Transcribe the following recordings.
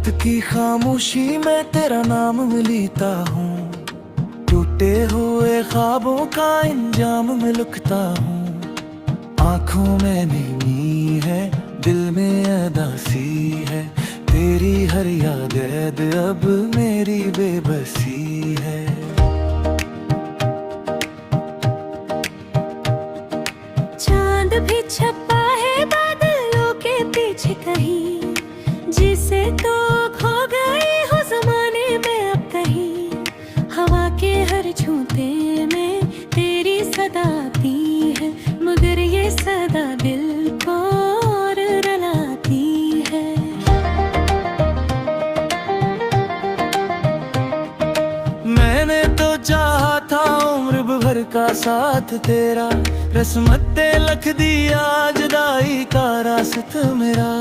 रात की खामोशी में तेरा नाम मिलता हूँ, टूटे हुए ख्वाबों का इंजाम में लिखता हूँ। आँखों में नींद है, दिल में अदासी है, तेरी हर याद ऐद अब मेरी बेबसी है। चांद भी छपा है बादलों के पीछे कहीं, जिसे तो खो गई हो जमाने में अब कहीं। हवा के हर छूते में तेरी सदा आती है, मगर ये सदा दिल को और रुलाती है। मैंने तो चाहा था उम्र भर का साथ तेरा, रस्मतें लिख दिया जुदाई का रास्ता मेरा।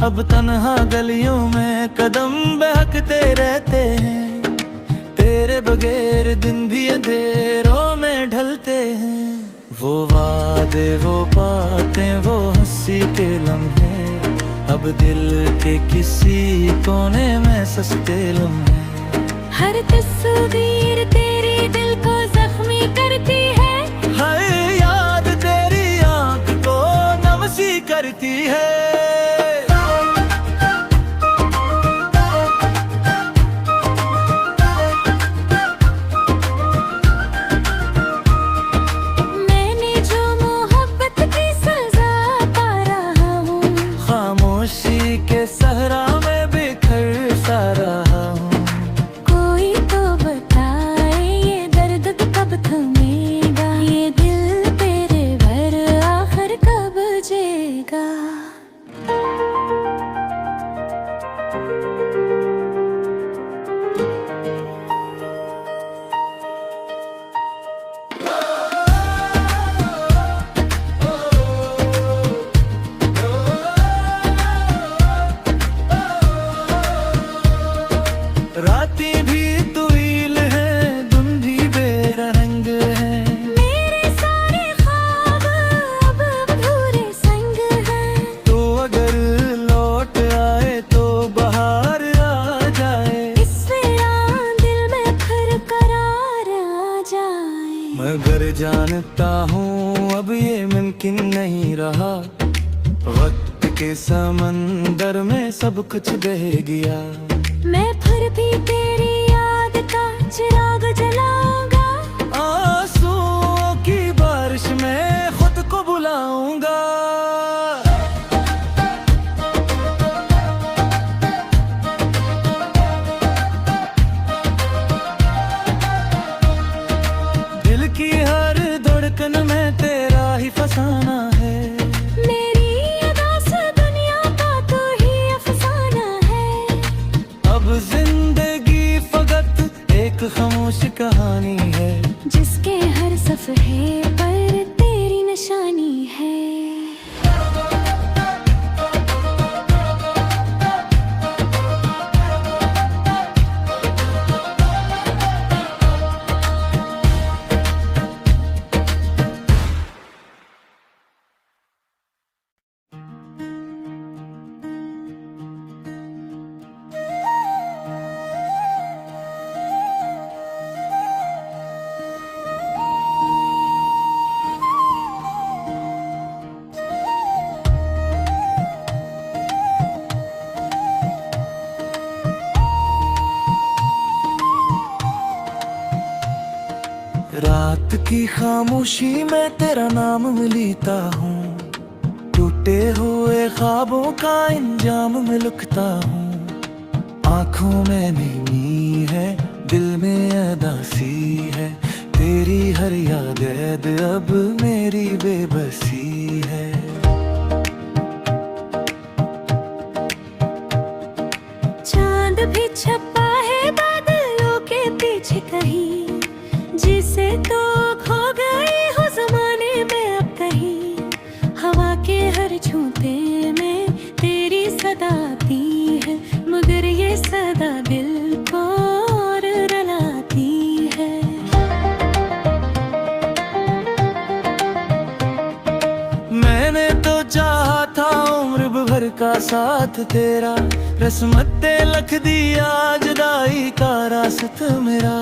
अब तन्हा गलियों में कदम बहकते रहते हैं, तेरे बगैर दिन भी अंधेरों में ढलते हैं। वो वादे, वो बातें, वो हंसी के लम्हे, अब दिल के किसी कोने में सस्ते लम्हे। हर तस्वीर तेरी दिल को जख्मी करती है, हर याद तेरी आंख को नम सी करती है। मैंने जो मोहब्बत की सजा पा रहा हूँ, खामोशी के सहरा में बिखर सा रहा हूँ। कोई तो बताए ये दर्द कब थमेगा, ये दिल तेरे भर आखिर कब जेगा। रातें भी तुईल है, दिन भी बेरंग है, मेरे सारे ख्वाब अब अधूरे संग हैं। तो अगर लौट आए तो बाहर आ जाए, इससे दिल में फिर करार आ जाए। मगर जानता हूँ अब ये मुमकिन नहीं रहा, वक्त के समंदर में सब कुछ बह गया। मैं फिर भी तेरी याद का चिराग जलाऊंगा, आंसुओं की बारिश में खुद को बुलाऊंगा। दिल की हर धड़कन में तेरा ही फसाना है, मेरी अदा से दुनिया का तू ही अफसाना है। अब जिंदगी फकत एक खामोश कहानी है, जिसके हर सफ़हे पर तेरी निशानी है। रात की खामोशी में तेरा नाम मिलता हूँ, टूटे हुए ख्वाबों का इंजाम में लिखता हूँ। आँखों में नींद है, दिल में अदासी है, तेरी हर याद ऐद अब मेरी बेबसी है। चांद भी छपा है बादलों के पीछे कहीं, जिसे तो खो गई हो जमाने में अब कहीं। हवा के हर छूते में तेरी सदा आती है, मगर ये सदा दिल को और रुलाती है। मैंने तो चाहा था उम्र भर भर का साथ तेरा, रस्मते लख दिया जुदाई का रास्त मेरा।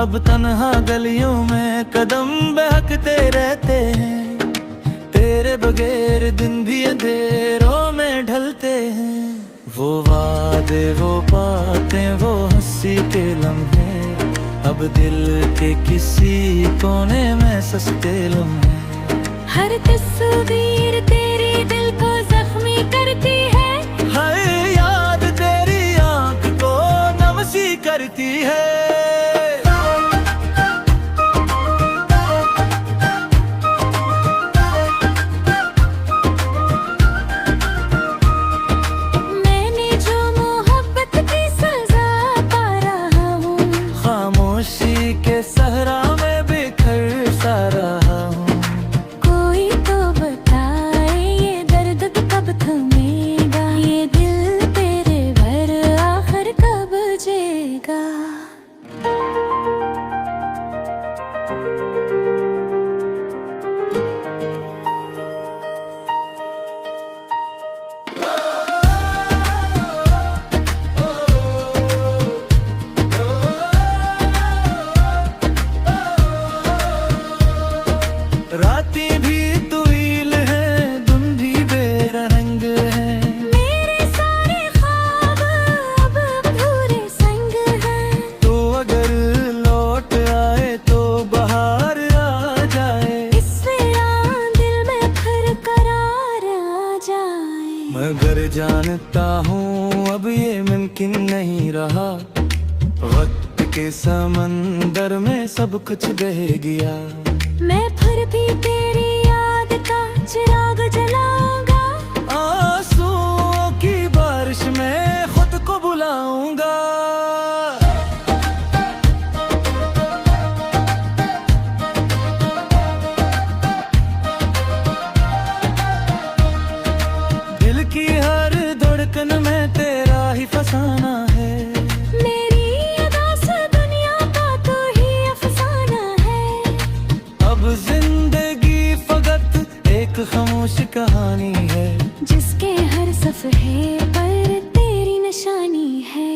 अब तन्हा गलियों में कदम बहकते रहते हैं, तेरे बगैर दिन भी अंधेरों में ढलते हैं। वो वादे, वो बातें, वो हंसी के लम्हे, अब दिल के किसी कोने में सस्ते लम्हे। हर तस्वीर तेरी दिल को जख्मी करती है, हर याद तेरी आंख को नम सी करती है। मैंने जो मोहब्बत की सजा पा रहा हूँ, खामोशी के सहरा में बिखर सा रहा हूँ। कोई तो बताए ये दर्द कब थमेगा, ये दिल तेरे भर आखिर कब जेगा। राती भी तुईल है, दिन भी बेरंग है, मेरे सारे ख्वाब अब अधूरे संग हैं। तो अगर लौट आए तो बाहर आ जाए, इससे दिल में फिर करार आ जाए। मगर जानता हूँ अब ये मुमकिन नहीं रहा, वक्त के समंदर में सब कुछ बह गया। मैं फिर भी तेरी याद का चिराग जलाऊंगा, आंसुओं की बारिश में खुद को बुलाऊंगा। दिल की हर धड़कन में तेरा ही फसाना है, मेरी अदा से दुनिया का तू ही अफसाना है। अब जिंदगी फकत एक खामोश कहानी है, जिसके हर सफ़हे पर तेरी निशानी है।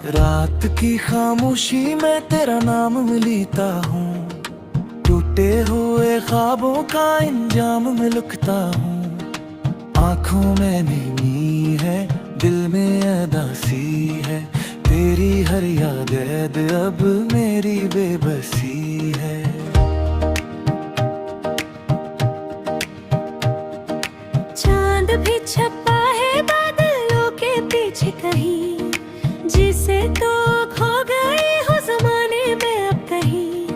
रात की खामोशी में तेरा नाम मिलता हूँ, टूटे हुए ख्वाबों का इंजाम में लिखता हूँ। आँखों में नींद है, दिल में अदासी है, तेरी हर याद ऐद अब मेरी बेबसी है। चांद भी छपा है बादलों के पीछे कहीं, जिसे तो खो गई हो जमाने में अब कहीं।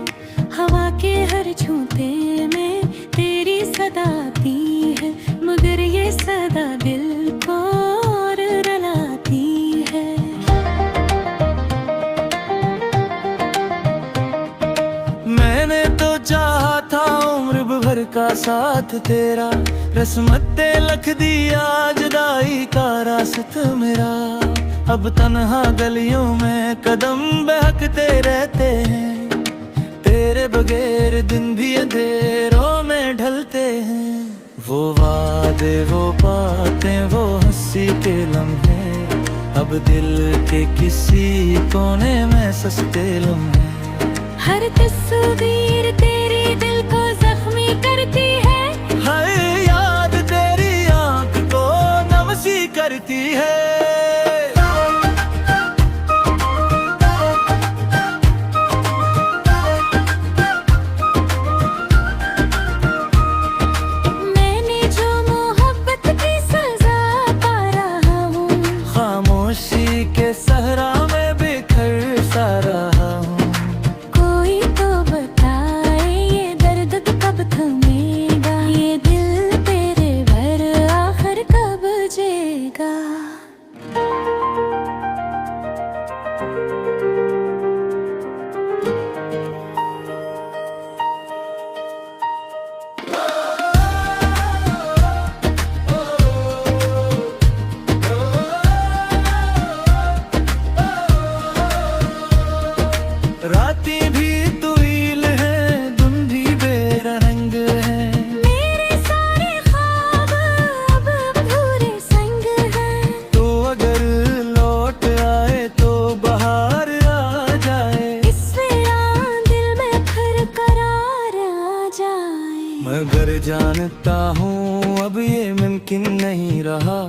हवा के हर छूते में तेरी सदा आती है, मगर ये सदा दिल को और रुलाती है। मैंने तो चाहा था उम्र भर का साथ तेरा, रस्मते लख दिया जुदाई का रास्त मेरा। अब तन्हा गलियों में कदम बहकते रहते हैं, तेरे बगैर दिन भी अंधेरों में ढलते हैं। वो वादे, वो बातें, वो हंसी के लम्हे, अब दिल के किसी कोने में सस्ते लम्हे। हर तस्वीर तेरी दिल को जख्मी करती है, हर याद तेरी आंख को नम सी करती है। मैंने जो मोहब्बत की सजा पा रहा हूँ, खामोशी के सहरा में बिखर जानता हूँ अब ये मुमकिन नहीं रहा,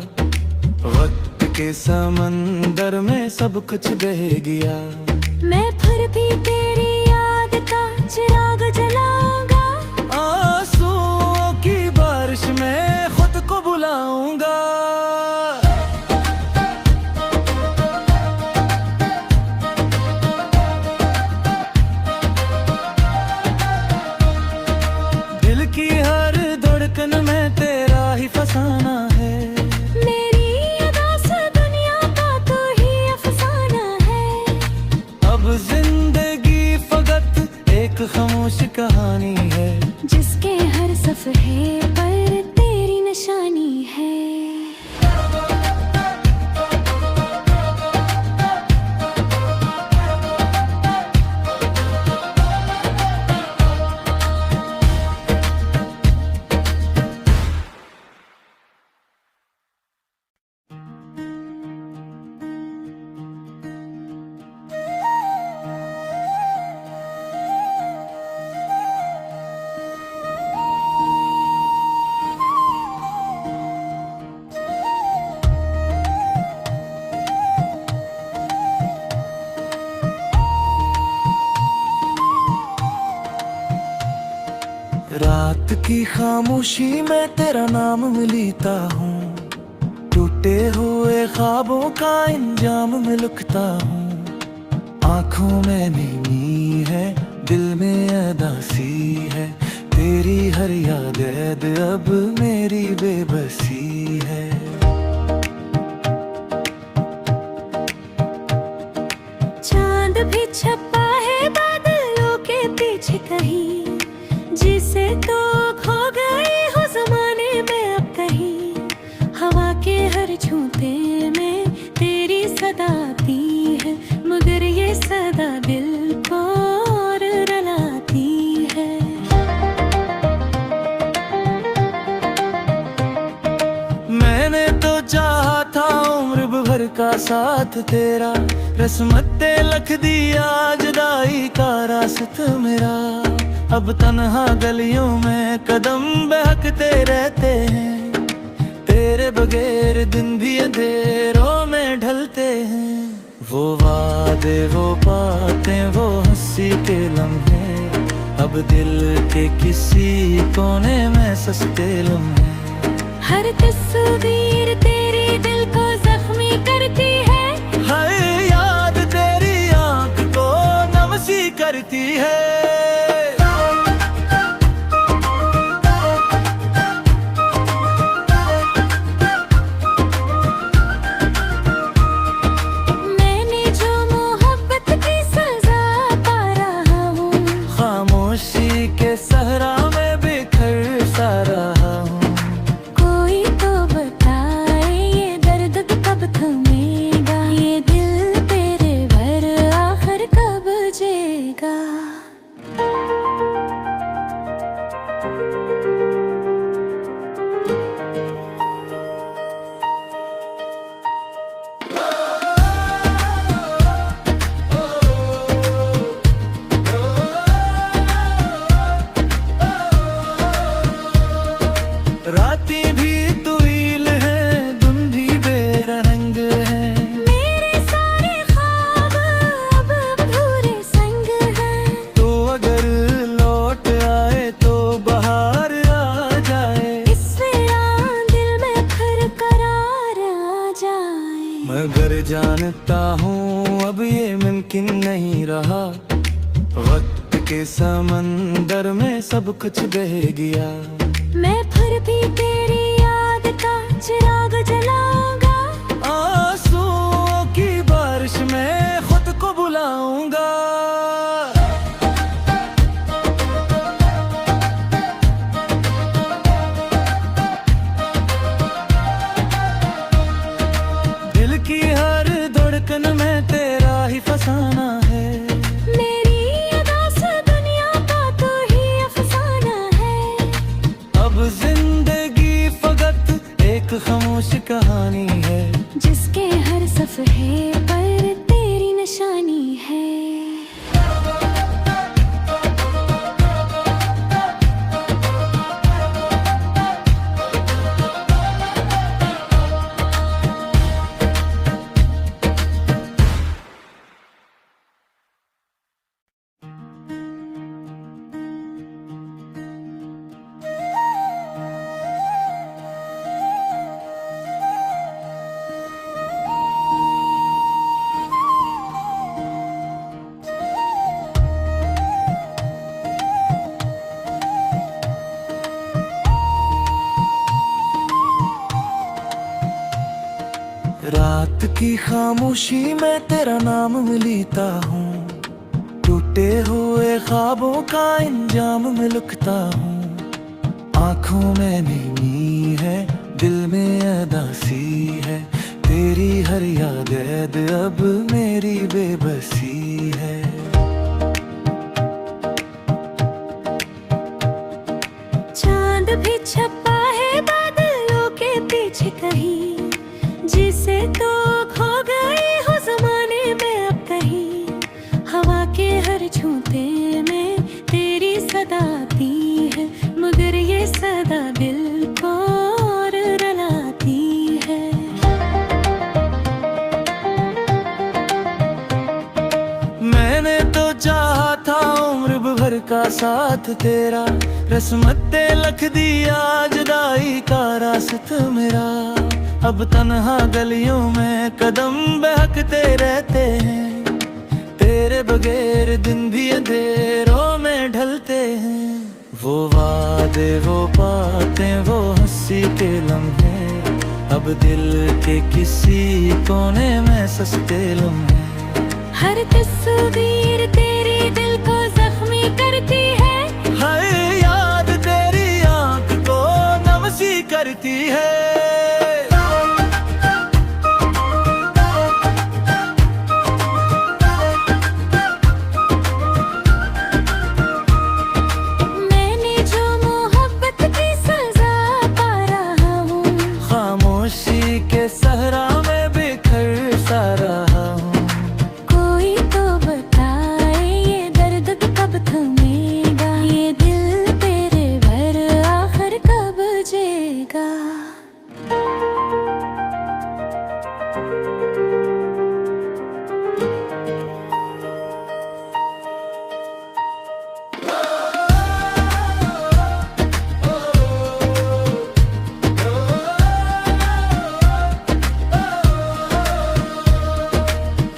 वक्त के समंदर में सब कुछ बह गया। मैं फिर भी तेरी याद का चिराग जलाऊंगा, आंसुओं की बारिश में खुद को बुलाऊंगा। दिल की हर धड़कन में तेरा ही फसाना है, मेरी अदा से दुनिया का तू ही अफसाना है। अब जिंदगी फकत एक खामोश कहानी है, जिसके हर सफ़हे पर तेरी निशानी है। रात की खामोशी में तेरा नाम लिखता हूँ, टूटे हुए ख्वाबों का इंजाम में लिखता हूँ। आँखों में नींद है, दिल में अदासी है, तेरी हर याद ऐद अब मेरी बेबसी है। चांद भी छपा है बादलों के पीछे कहीं, जिसे तो खो गई हो जमाने में अब कहीं। हवा के हर झोंके में तेरी सदा आती है, मगर ये सदा दिल को और रुलाती है। मैंने तो चाहा था उम्र भर का साथ तेरा, रस्मते लख दिया जुदाई का रास्ता मेरा। अब तन्हा गलियों में कदम बहकते रहते हैं, तेरे बगैर दिन भी अंधेरों में ढलते हैं। वो वादे, वो बातें, वो हंसी के लम्हे, अब दिल के किसी कोने में सस्ते लम्हे। हर तस्वीर तेरी दिल को जख्मी करती है, हर याद तेरी आंख को नम सी करती है। मैंने जो मोहब्बत की सजा पा रहा हूँ, खामोशी के सहरा में बिखर सा रहा हूँ। कोई तो बताए ये दर्द कब थमेगा, ये दिल तेरे भर आखिर कब जेगा। रातें भी तुईल है, दिन भी बेरंग है, मेरे सारे ख्वाब अब अधूरे संग हैं। तो अगर लौट आए तो बाहर आ जाए, इससे दिल में फिर करार आ जाए। मगर जानता हूँ अब ये मुमकिन नहीं रहा, वक्त के समंदर में सब कुछ बह गया। मैं फिर भी तेरी याद का चिराग जलाऊंगा, आंसुओं की बारिश में खुद को बुलाऊंगा। दिल की हर धड़कन में तेरा ही फसाना है, मेरी अदा से दुनिया का तू ही अफसाना है। अब जिंदगी फकत एक खामोश कहानी है, जिसके हर सफ़हे पर तेरी निशानी है। रात की खामोशी में तेरा नाम मिलता हूँ, टूटे हुए ख्वाबों का इंजाम में लिखता हूँ। आँखों में नींद है, दिल में अदासी है, तेरी हर याद ऐद अब मेरी बेबसी है। चांद भी छपा है बादलों के पीछे कहीं, जिसे तो खो गए हो जमाने में अब कहीं। हवा के हर झूठे में तेरी सदा आती है, मगर ये सदा दिल को और रुलाती है। मैंने तो चाहा था उम्र भर का साथ तेरा, रस्मते लख दिया जुदाई का रास्ता मेरा। अब तन्हा गलियों में कदम बहकते रहते हैं, तेरे बगैर दिन भी अंधेरों में ढलते हैं। वो वादे, वो बातें, वो हंसी के लम्हे, अब दिल के किसी कोने में सस्ते लम्हे। हर तस्वीर तेरी दिल को जख्मी करती है, हर याद तेरी आंख को नम सी करती है। मैंने जो मोहब्बत की सजा पा रहा हूँ, खामोशी के सहरा में बिखर सा रहा हूँ। कोई तो बताए ये दर्द कब थमेगा, ये दिल तेरे भर आखिर कब जेगा।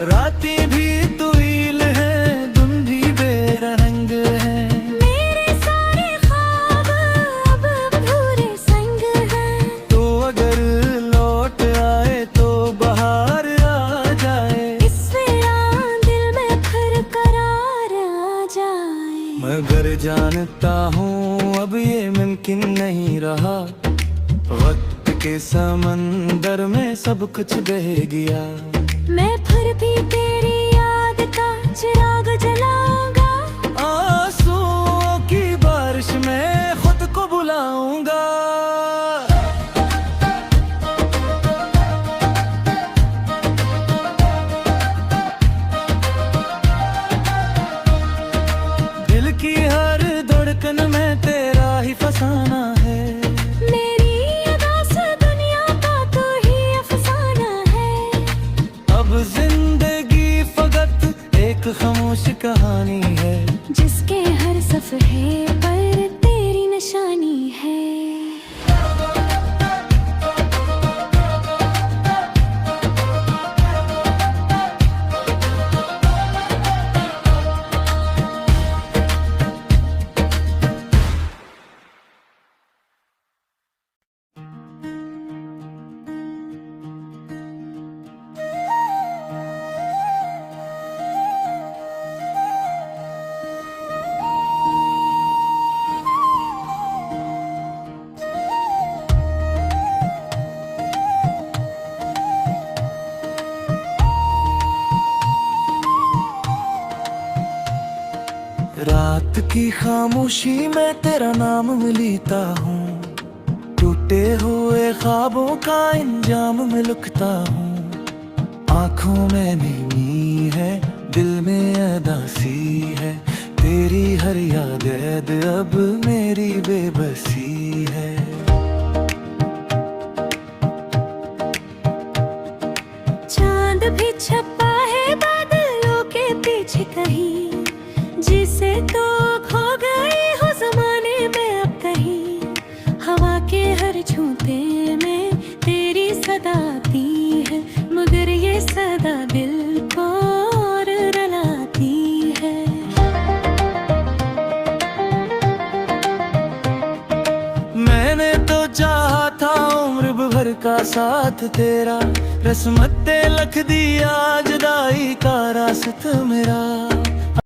राती भी तुईल है, दिन भी बेरंग है, मेरे सारे ख्वाब अब अधूरे संग हैं। तो अगर लौट आए तो बाहर आ जाए, इस वीरान दिल में फिर करार आ जाए। मगर जानता हूँ अब ये मुमकिन नहीं रहा, वक्त के समंदर में सब कुछ बह गया। मैं फिर भी तेरी याद का चिराग जलाऊंगा, आंसुओं की बारिश में खुद को बुलाऊंगा। दिल की हर धड़कन में तेरा ही फसाना है, मेरी अदा से दुनिया का तू ही अफसाना है। अब जिंदगी फकत एक खामोश कहानी है, जिसके हर सफ़हे पर तेरी निशानी है। रात की खामोशी में तेरा नाम मिलता हूँ, टूटे हुए ख्वाबों का इंजाम में लिखता हूँ। आँखों में नींद है, दिल में अदासी है, तेरी हर याद ऐद अब मेरी बेबसी है। चांद भी छपा है बादलों के पीछे कहीं, जिसे तो खो गए हो जमाने में अब कहीं। हवा के हर झूठे में तेरी सदा आती है, मगर ये सदा दिल को और रुलाती है। भर का साथ तेरा, रस्मते लख दी आज दाई का रासत मेरा।